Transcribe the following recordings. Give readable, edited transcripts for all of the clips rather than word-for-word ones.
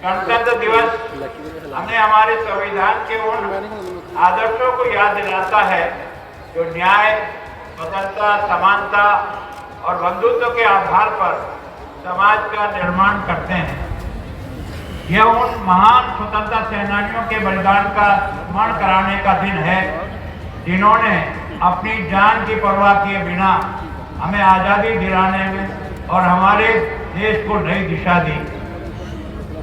गणतंत्र दिवस हमें हमारे संविधान के उन आदर्शों को याद दिलाता है जो न्याय, स्वतंत्रता, समानता और बंधुत्व के आधार पर समाज का निर्माण करते हैं। यह उन महान स्वतंत्रता सेनानियों के बलिदान का स्मरण कराने का दिन है जिन्होंने अपनी जान की परवाह किए बिना हमें आज़ादी दिलाने में और हमारे देश को नई दिशा दी।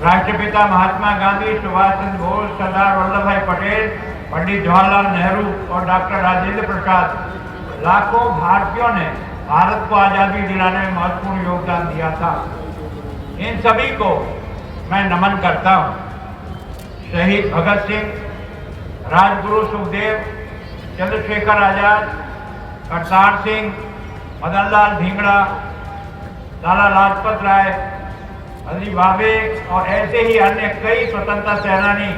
राष्ट्रपिता महात्मा गांधी, सुभाष चंद्र बोस, सरदार वल्लभ भाई पटेल, पंडित जवाहरलाल नेहरू और डॉक्टर राजेंद्र प्रसाद लाखों भारतीयों ने भारत को आज़ादी दिलाने में महत्वपूर्ण योगदान दिया था। इन सभी को मैं नमन करता हूँ। शहीद भगत सिंह, राजगुरु सुखदेव, चंद्रशेखर आजाद, करतार सिंह, मदन लाल धिंगड़ा, लाला लाजपत राय, अली भावे और ऐसे ही अन्य कई स्वतंत्रता सेनानी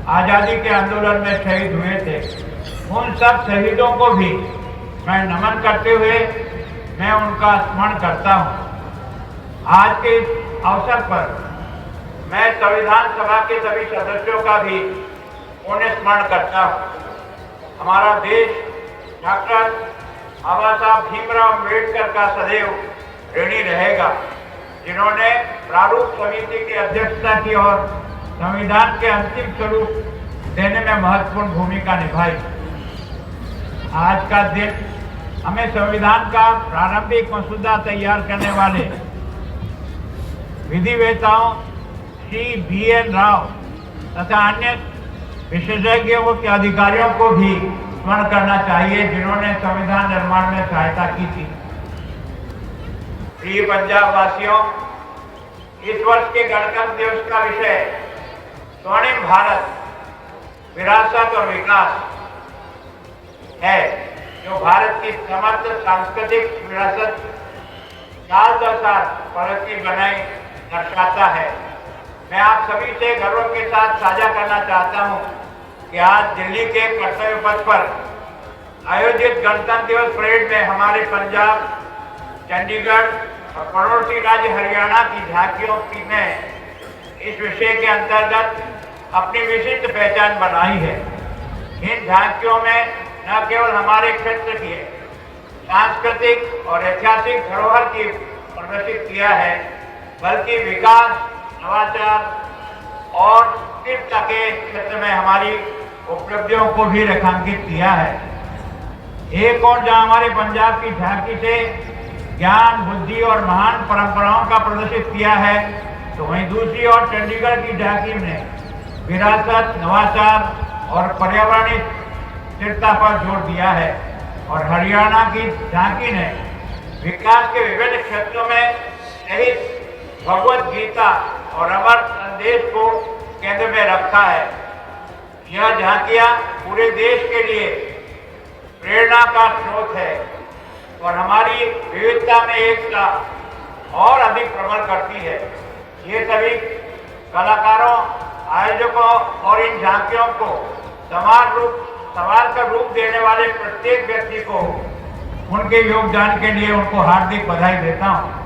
आज़ादी के आंदोलन में शहीद हुए थे। उन सब शहीदों को भी मैं नमन करते हुए मैं उनका स्मरण करता हूँ। आज के इस अवसर पर मैं संविधान सभा के सभी सदस्यों का भी उन्हें स्मरण करता हूँ। हमारा देश डॉक्टर बाबा साहब भीमराव अम्बेडकर का सदैव ऋणी रहेगा, जिन्होंने प्रारूप समिति की अध्यक्षता की और संविधान के अंतिम स्वरूप देने में महत्वपूर्ण भूमिका निभाई। आज का दिन हमें संविधान का प्रारंभिक मसौदा तैयार करने वाले विधिवेताओं श्री BN राव तथा अन्य विशेषज्ञों के अधिकारियों को भी स्मरण करना चाहिए जिन्होंने संविधान निर्माण में सहायता की थी। प्रिय पंजाब वासियों, इस वर्ष के गणतंत्र दिवस का विषय स्वर्णिम भारत, विरासत और विकास है, जो भारत की समृद्ध सांस्कृतिक विरासत साल दर साल प्रगति बनाए दर्शाता है। मैं आप सभी से गर्व के साथ साझा करना चाहता हूं कि आज दिल्ली के कर्तव्य पथ पर आयोजित गणतंत्र दिवस परेड में हमारे पंजाब, चंडीगढ़ और पड़ोसी राज्य हरियाणा की झांकियों की ने इस विषय के अंतर्गत अपनी विशिष्ट पहचान बनाई है। इन झांकियों में न केवल हमारे क्षेत्र की सांस्कृतिक और ऐतिहासिक धरोहर की प्रदर्शित किया है, बल्कि विकास, नवाचार और तीर्थता के क्षेत्र में हमारी उपलब्धियों को भी रेखांकित किया है। एक और जहां हमारे पंजाब की झांकी से ज्ञान, बुद्धि और महान परंपराओं का प्रदर्शित किया है, तो वहीं दूसरी ओर चंडीगढ़ की झांकी ने विरासत, नवाचार और पर्यावरणीय स्थिरता पर जोर दिया है और हरियाणा की झांकी ने विकास के विभिन्न क्षेत्रों में शहीद भगवत गीता और अमर संदेश को केंद्र में रखा है। यह झांकियां पूरे देश के लिए प्रेरणा का स्रोत है और हमारी विविधता में एकता और अधिक प्रबल करती है। ये सभी कलाकारों, आयोजकों और इन झांकियों को सवाल का रूप देने वाले प्रत्येक व्यक्ति को उनके योगदान के लिए उनको हार्दिक बधाई देता हूँ।